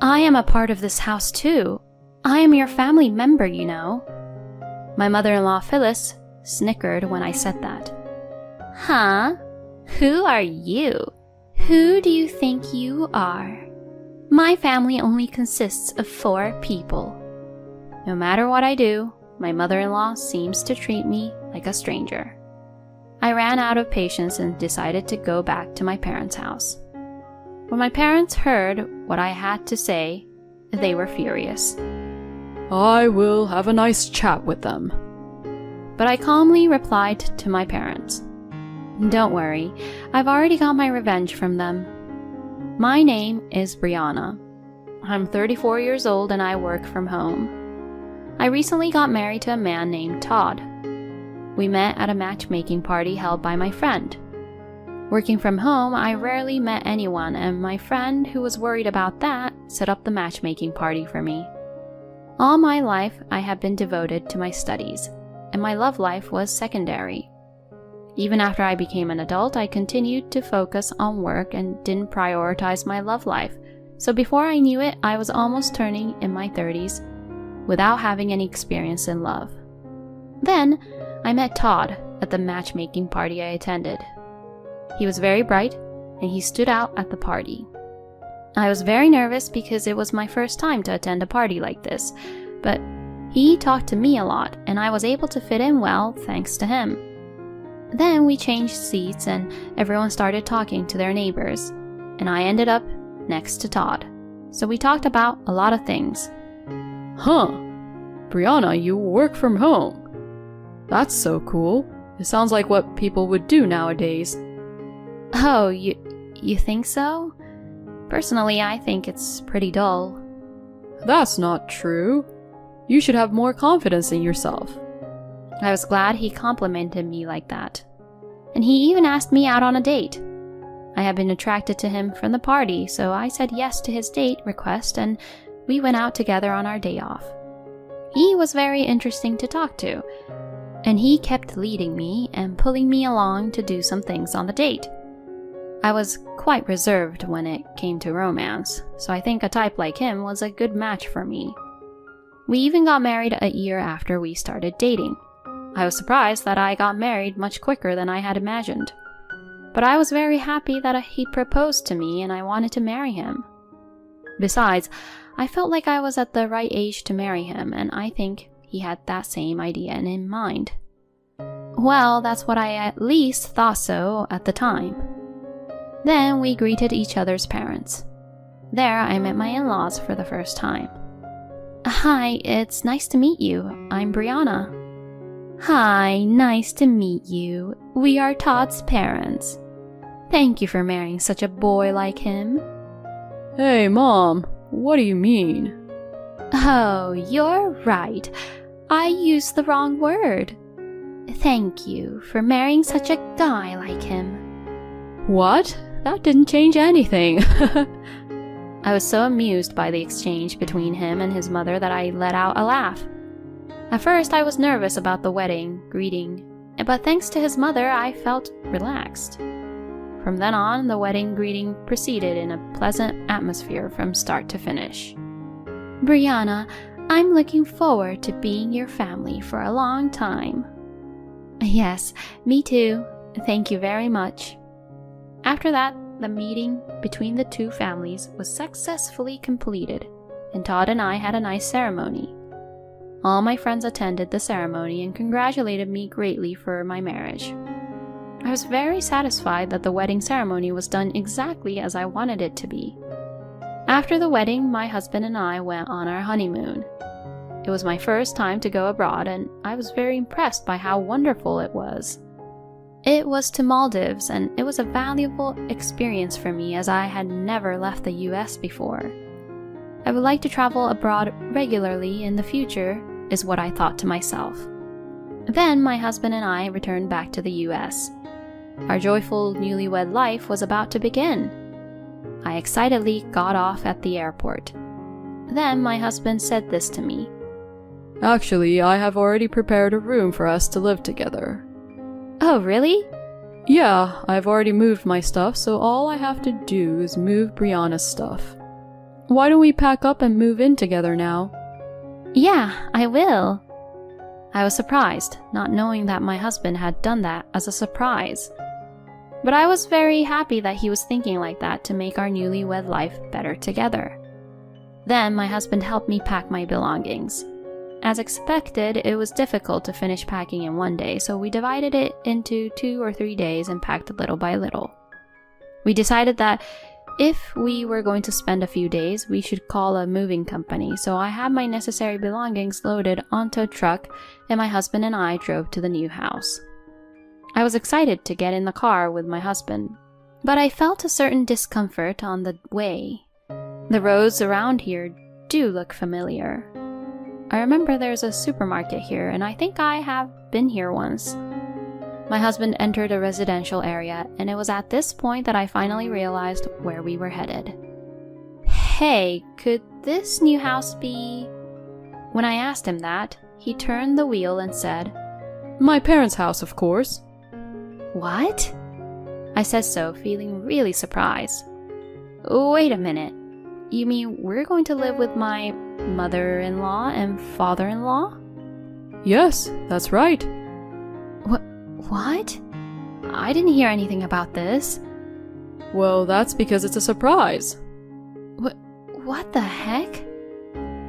I am a part of this house too. I am your family member, you know." My mother-in-law Phyllis snickered when I said that. "Huh? Who are you? Who do you think you are? My family only consists of 4 people. No matter what I do, my mother-in-law seems to treat me like a stranger." I ran out of patience and decided to go back to my parents' house. When my parents heard what I had to say, they were furious. "I will have a nice chat with them." But I calmly replied to my parents, "Don't worry, I've already got my revenge from them. My name is Brianna. I'm 34 years old and I work from home. I recently got married to a man named Todd. We met at a matchmaking party held by my friend. Working from home, I rarely met anyone, and my friend, who was worried about that, set up the matchmaking party for me. All my life, I have been devoted to my studies, and my love life was secondary. Even after I became an adult, I continued to focus on work and didn't prioritize my love life, so before I knew it, I was almost turning in my 30s without having any experience in love. Then, I met Todd at the matchmaking party I attended. He was very bright, and he stood out at the party. I was very nervous because it was my first time to attend a party like this, but he talked to me a lot, and I was able to fit in well thanks to him. Then we changed seats, and everyone started talking to their neighbors, and I ended up next to Todd. So we talked about a lot of things. "Huh. Brianna, you work from home. That's so cool. It sounds like what people would do nowadays." "Oh, you think so? Personally, I think it's pretty dull." "That's not true. You should have more confidence in yourself." I was glad he complimented me like that. And he even asked me out on a date. I had been attracted to him from the party, so I said yes to his date request, and we went out together on our day off. He was very interesting to talk to, and he kept leading me and pulling me along to do some things on the date. I was quite reserved when it came to romance, so I think a type like him was a good match for me. We even got married a year after we started dating. I was surprised that I got married much quicker than I had imagined. But I was very happy that he proposed to me and I wanted to marry him. Besides, I felt like I was at the right age to marry him, and I think he had that same idea in mind. Well, that's what I at least thought so at the time. Then we greeted each other's parents. There I met my in-laws for the first time. "Hi, it's nice to meet you. I'm Brianna." "Hi, nice to meet you. We are Todd's parents. Thank you for marrying such a boy like him." "Hey, Mom, what do you mean?" "Oh, you're right. I used the wrong word. Thank you for marrying such a guy like him." "What? That didn't change anything." I was so amused by the exchange between him and his mother that I let out a laugh. At first, I was nervous about the wedding greeting, but thanks to his mother, I felt relaxed. From then on, the wedding greeting proceeded in a pleasant atmosphere from start to finish. "Brianna, I'm looking forward to being your family for a long time." "Yes, me too. Thank you very much." After that, the meeting between the two families was successfully completed, and Todd and I had a nice ceremony. All my friends attended the ceremony and congratulated me greatly for my marriage. I was very satisfied that the wedding ceremony was done exactly as I wanted it to be. After the wedding, my husband and I went on our honeymoon. It was my first time to go abroad, and I was very impressed by how wonderful it was. It was to Maldives, and it was a valuable experience for me as I had never left the US before. I would like to travel abroad regularly in the future, is what I thought to myself. Then my husband and I returned back to the US. Our joyful newlywed life was about to begin. I excitedly got off at the airport. Then my husband said this to me. "Actually, I have already prepared a room for us to live together." "Oh, really?" "Yeah, I've already moved my stuff, so all I have to do is move Brianna's stuff." Why don't we pack up and move in together now? Yeah, I will. I was surprised, not knowing that my husband had done that as a surprise. But I was very happy that he was thinking like that to make our newlywed life better together. Then my husband helped me pack my belongings. As expected, it was difficult to finish packing in one day, so we divided it into 2 or 3 days and packed little by little. We decided that if we were going to spend a few days, we should call a moving company, so I had my necessary belongings loaded onto a truck and my husband and I drove to the new house. I was excited to get in the car with my husband, but I felt a certain discomfort on the way. The roads around here do look familiar. I remember there's a supermarket here, and I think I have been here once. My husband entered a residential area, and it was at this point that I finally realized where we were headed. Hey, could this new house be... When I asked him that, he turned the wheel and said, My parents' house, of course. What? I said so, feeling really surprised. Wait a minute. You mean we're going to live with my mother-in-law and father-in-law? Yes, that's right. What? I didn't hear anything about this. Well, that's because it's a surprise. What the heck?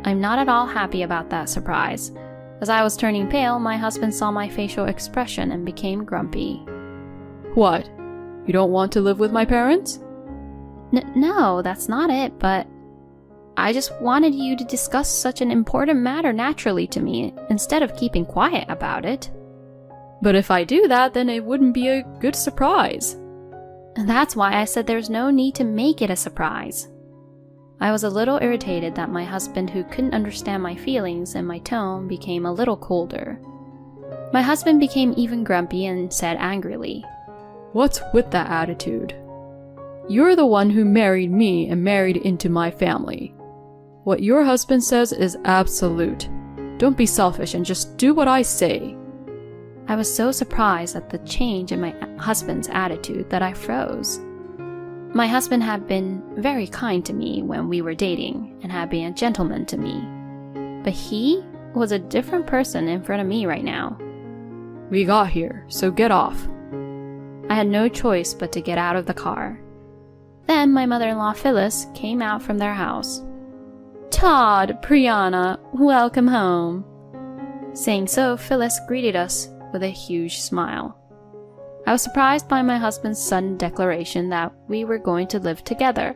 I'm not at all happy about that surprise. As I was turning pale, my husband saw my facial expression and became grumpy. What? You don't want to live with my parents? No, that's not it, but I just wanted you to discuss such an important matter naturally to me, instead of keeping quiet about it. But if I do that, then it wouldn't be a good surprise. And that's why I said there's no need to make it a surprise. I was a little irritated that my husband, who couldn't understand my feelings and my tone, became a little colder. My husband became even grumpy and said angrily, What's with that attitude? You're the one who married me and married into my family. What your husband says is absolute. Don't be selfish and just do what I say. I was so surprised at the change in my husband's attitude that I froze. My husband had been very kind to me when we were dating and had been a gentleman to me. But he was a different person in front of me right now. We got here, so get off. I had no choice but to get out of the car. Then my mother-in-law Phyllis came out from their house. Todd, Brianna, welcome home. Saying so, Phyllis greeted us with a huge smile. I was surprised by my husband's sudden declaration that we were going to live together,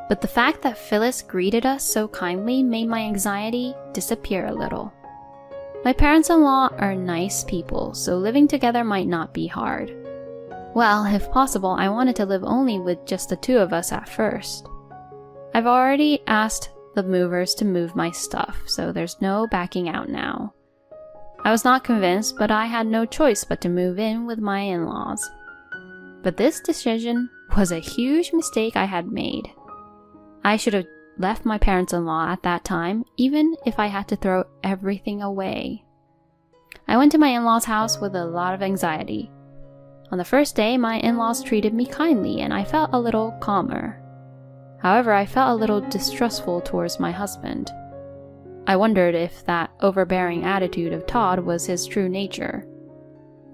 but the fact that Phyllis greeted us so kindly made my anxiety disappear a little. My parents-in-law are nice people, so living together might not be hard. Well, if possible, I wanted to live only with just the two of us at first. I've already asked the movers to move my stuff, so there's no backing out now. I was not convinced, but I had no choice but to move in with my in-laws. But this decision was a huge mistake I had made. I should have left my parents-in-law at that time, even if I had to throw everything away. I went to my in-laws' house with a lot of anxiety. On the first day, my in-laws treated me kindly, and I felt a little calmer. However, I felt a little distrustful towards my husband. I wondered if that overbearing attitude of Todd was his true nature.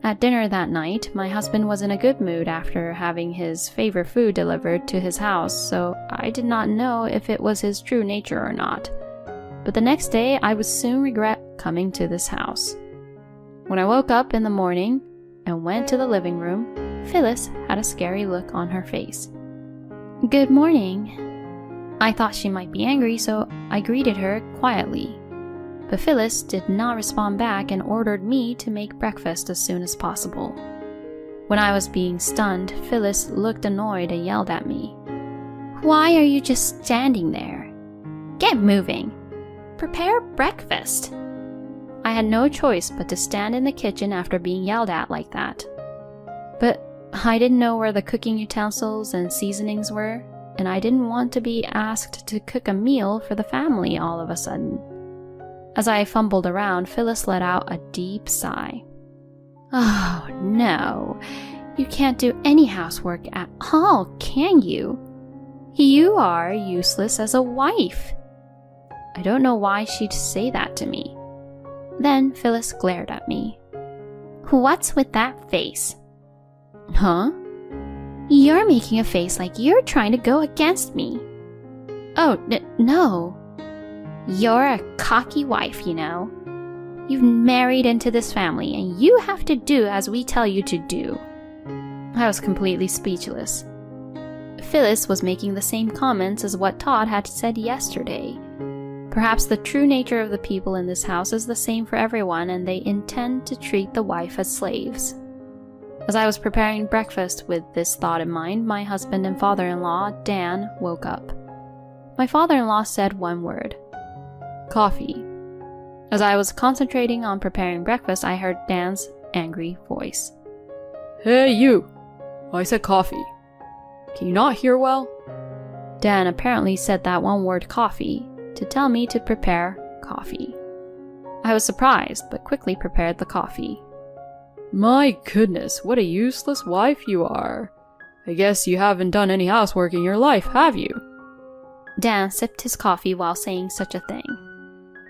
At dinner that night, my husband was in a good mood after having his favorite food delivered to his house, so I did not know if it was his true nature or not. But the next day, I would soon regret coming to this house. When I woke up in the morning and went to the living room, Phyllis had a scary look on her face. Good morning. I thought she might be angry, so I greeted her quietly. But Phyllis did not respond back and ordered me to make breakfast as soon as possible. When I was being stunned, Phyllis looked annoyed and yelled at me. Why are you just standing there? Get moving! Prepare breakfast! I had no choice but to stand in the kitchen after being yelled at like that. But I didn't know where the cooking utensils and seasonings were, and I didn't want to be asked to cook a meal for the family all of a sudden. As I fumbled around, Phyllis let out a deep sigh. Oh no, you can't do any housework at all, can you? You are useless as a wife. I don't know why she'd say that to me. Then Phyllis glared at me. What's with that face? Huh? You're making a face like you're trying to go against me. Oh, no. You're a cocky wife, you know. You've married into this family and you have to do as we tell you to do. I was completely speechless. Phyllis was making the same comments as what Todd had said yesterday. Perhaps the true nature of the people in this house is the same for everyone and they intend to treat the wife as slaves. As I was preparing breakfast with this thought in mind, my husband and father-in-law, Dan, woke up. My father-in-law said one word. Coffee. As I was concentrating on preparing breakfast, I heard Dan's angry voice. Hey, you! I said coffee. Can you not hear well? Dan apparently said that one word coffee to tell me to prepare coffee. I was surprised, but quickly prepared the coffee. My goodness, what a useless wife you are. I guess you haven't done any housework in your life, have you? Dan sipped his coffee while saying such a thing.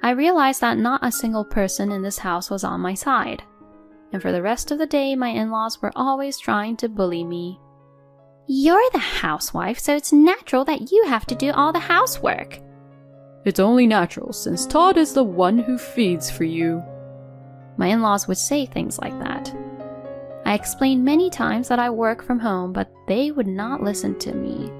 I realized that not a single person in this house was on my side. And for the rest of the day, my in-laws were always trying to bully me. You're the housewife, so it's natural that you have to do all the housework. It's only natural, since Todd is the one who feeds for you. My in-laws would say things like that. I explained many times that I work from home, but they would not listen to me.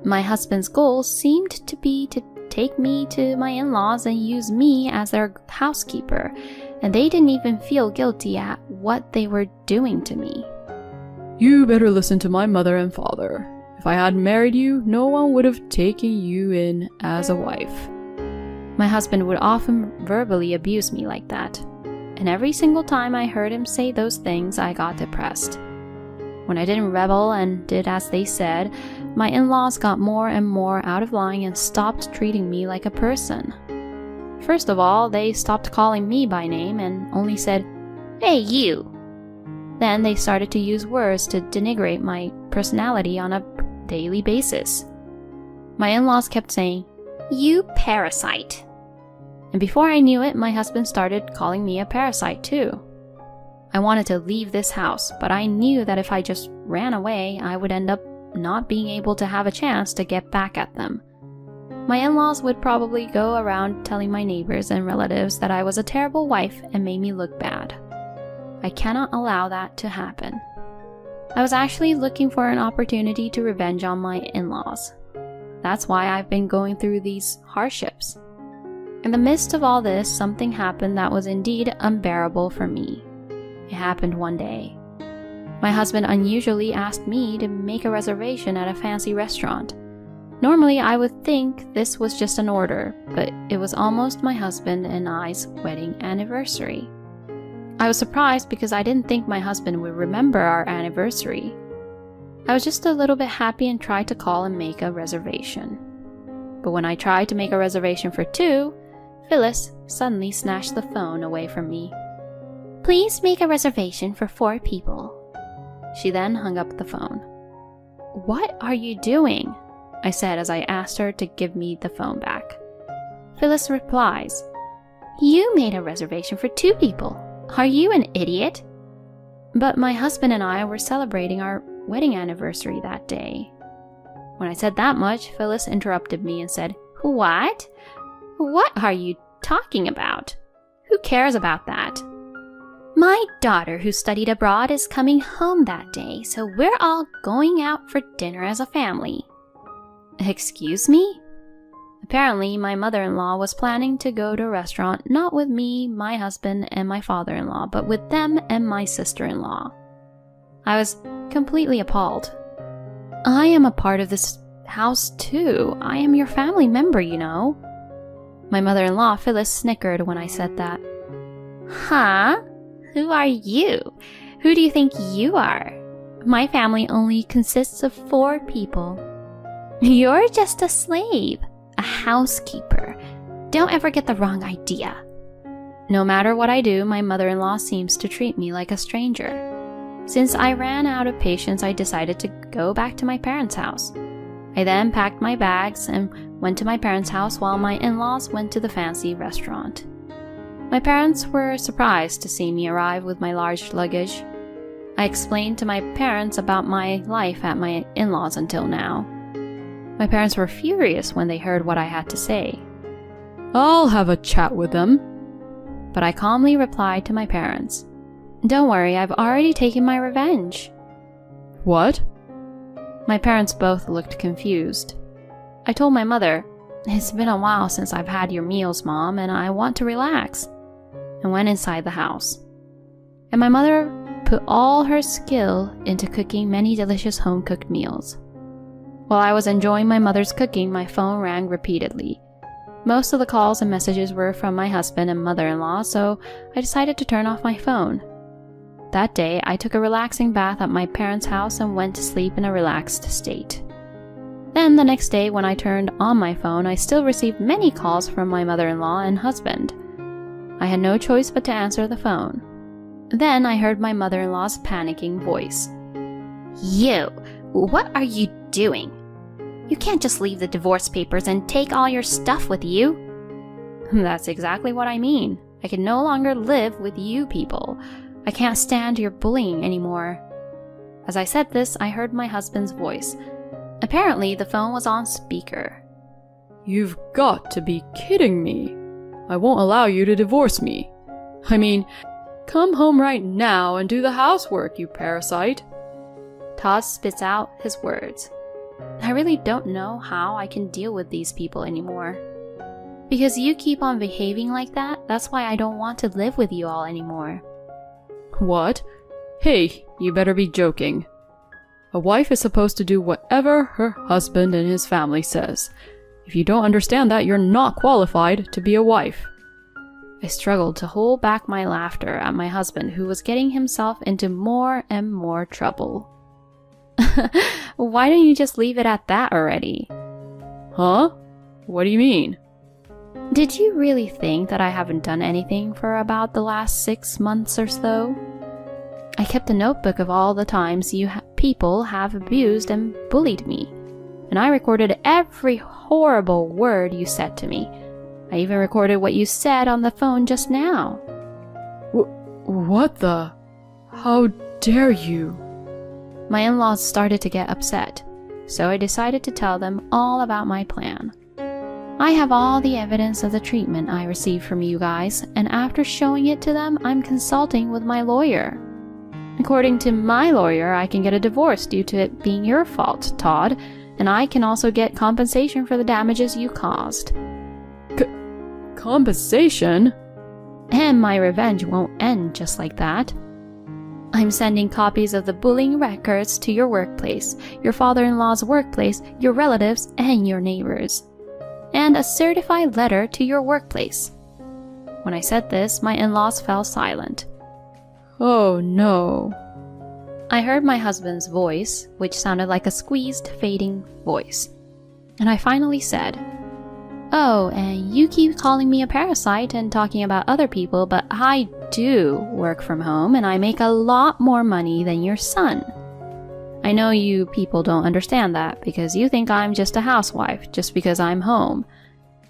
My husband's goal seemed to be to take me to my in-laws and use me as their housekeeper, and they didn't even feel guilty at what they were doing to me. You better listen to my mother and father. If I hadn't married you, no one would have taken you in as a wife. My husband would often verbally abuse me like that, and every single time I heard him say those things, I got depressed. When I didn't rebel and did as they said, my in-laws got more and more out of line and stopped treating me like a person. First of all, they stopped calling me by name and only said, "Hey, you!" Then they started to use words to denigrate my personality on a daily basis. My in-laws kept saying, "You parasite." And before I knew it, my husband started calling me a parasite too. I wanted to leave this house, but I knew that if I just ran away, I would end up not being able to have a chance to get back at them. My in-laws would probably go around telling my neighbors and relatives that I was a terrible wife and made me look bad. I cannot allow that to happen. I was actually looking for an opportunity to revenge on my in-laws. That's why I've been going through these hardships. In the midst of all this, something happened that was indeed unbearable for me. It happened one day. My husband unusually asked me to make a reservation at a fancy restaurant. Normally, I would think this was just an order, but it was almost my husband and I's wedding anniversary. I was surprised because I didn't think my husband would remember our anniversary. I was just a little bit happy and tried to call and make a reservation. But when I tried to make a reservation for 2, Phyllis suddenly snatched the phone away from me. "Please make a reservation for 4 people." She then hung up the phone. "What are you doing?" I said as I asked her to give me the phone back. Phyllis replies, "You made a reservation for 2 people. Are you an idiot?" But my husband and I were celebrating our wedding anniversary that day. When I said that much, Phyllis interrupted me and said, "What? What are you talking about? Who cares about that? My daughter who studied abroad is coming home that day, so we're all going out for dinner as a family." Excuse me? Apparently, my mother-in-law was planning to go to a restaurant not with me, my husband, and my father-in-law, but with them and my sister-in-law. I was completely appalled. I am a part of this house too. I am your family member, you know. My mother-in-law, Phyllis, snickered when I said that. Huh? Who are you? Who do you think you are? My family only consists of 4 people. You're just a slave, a housekeeper. Don't ever get the wrong idea. No matter what I do, my mother-in-law seems to treat me like a stranger. Since I ran out of patience, I decided to go back to my parents' house. I then packed my bags and went to my parents' house while my in-laws went to the fancy restaurant. My parents were surprised to see me arrive with my large luggage. I explained to my parents about my life at my in-laws until now. My parents were furious when they heard what I had to say. I'll have a chat with them. But I calmly replied to my parents, "Don't worry, I've already taken my revenge." What? My parents both looked confused. I told my mother, "It's been a while since I've had your meals, Mom, and I want to relax," and went inside the house. And my mother put all her skill into cooking many delicious home-cooked meals. While I was enjoying my mother's cooking, my phone rang repeatedly. Most of the calls and messages were from my husband and mother-in-law, so I decided to turn off my phone. That day, I took a relaxing bath at my parents' house and went to sleep in a relaxed state. Then the next day, when I turned on my phone, I still received many calls from my mother-in-law and husband. I had no choice but to answer the phone. Then I heard my mother-in-law's panicking voice. "You, what are you doing? You can't just leave the divorce papers and take all your stuff with you." "That's exactly what I mean. I can no longer live with you people. I can't stand your bullying anymore." As I said this, I heard my husband's voice. Apparently, the phone was on speaker. You've got to be kidding me. I won't allow you to divorce me. I mean, come home right now and do the housework, you parasite. Todd spits out his words. I really don't know how I can deal with these people anymore. Because you keep on behaving like that, that's why I don't want to live with you all anymore. What? Hey, you better be joking. A wife is supposed to do whatever her husband and his family says. If you don't understand that, you're not qualified to be a wife. I struggled to hold back my laughter at my husband, who was getting himself into more and more trouble. Why don't you just leave it at that already? Huh? What do you mean? Did you really think that I haven't done anything for about the last 6 months or so? I kept a notebook of all the times you people have abused and bullied me, and I recorded every horrible word you said to me. I even recorded what you said on the phone just now. What the? How dare you? My in-laws started to get upset, so I decided to tell them all about my plan. I have all the evidence of the treatment I received from you guys, and after showing it to them, I'm consulting with my lawyer. According to my lawyer, I can get a divorce due to it being your fault, Todd, and I can also get compensation for the damages you caused. Compensation? And my revenge won't end just like that. I'm sending copies of the bullying records to your workplace, your father-in-law's workplace, your relatives, and your neighbors. And a certified letter to your workplace. When I said this, my in-laws fell silent. Oh no. I heard my husband's voice, which sounded like a squeezed, fading voice. And I finally said, "Oh, and you keep calling me a parasite and talking about other people, but I do work from home and I make a lot more money than your son. I know you people don't understand that because you think I'm just a housewife just because I'm home.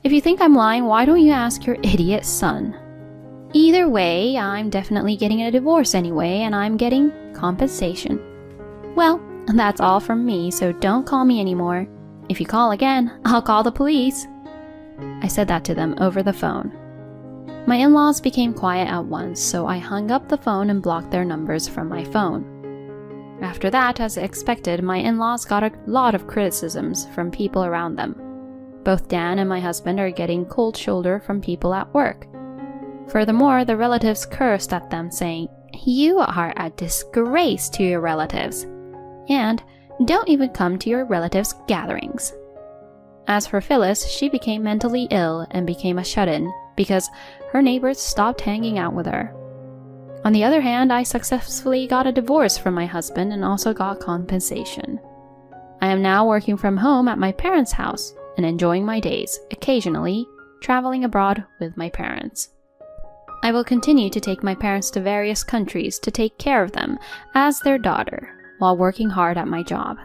If you think I'm lying, why don't you ask your idiot son? Either way, I'm definitely getting a divorce anyway, and I'm getting compensation. Well, that's all from me, so don't call me anymore. If you call again, I'll call the police." I said that to them over the phone. My in-laws became quiet at once, so I hung up the phone and blocked their numbers from my phone. After that, as expected, my in-laws got a lot of criticisms from people around them. Both Dan and my husband are getting cold shoulder from people at work. Furthermore, the relatives cursed at them, saying, "You are a disgrace to your relatives," and "Don't even come to your relatives' gatherings." As for Phyllis, she became mentally ill and became a shut-in because her neighbors stopped hanging out with her. On the other hand, I successfully got a divorce from my husband and also got compensation. I am now working from home at my parents' house and enjoying my days, occasionally traveling abroad with my parents. I will continue to take my parents to various countries to take care of them as their daughter while working hard at my job.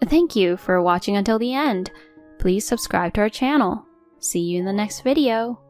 Thank you for watching until the end. Please subscribe to our channel. See you in the next video.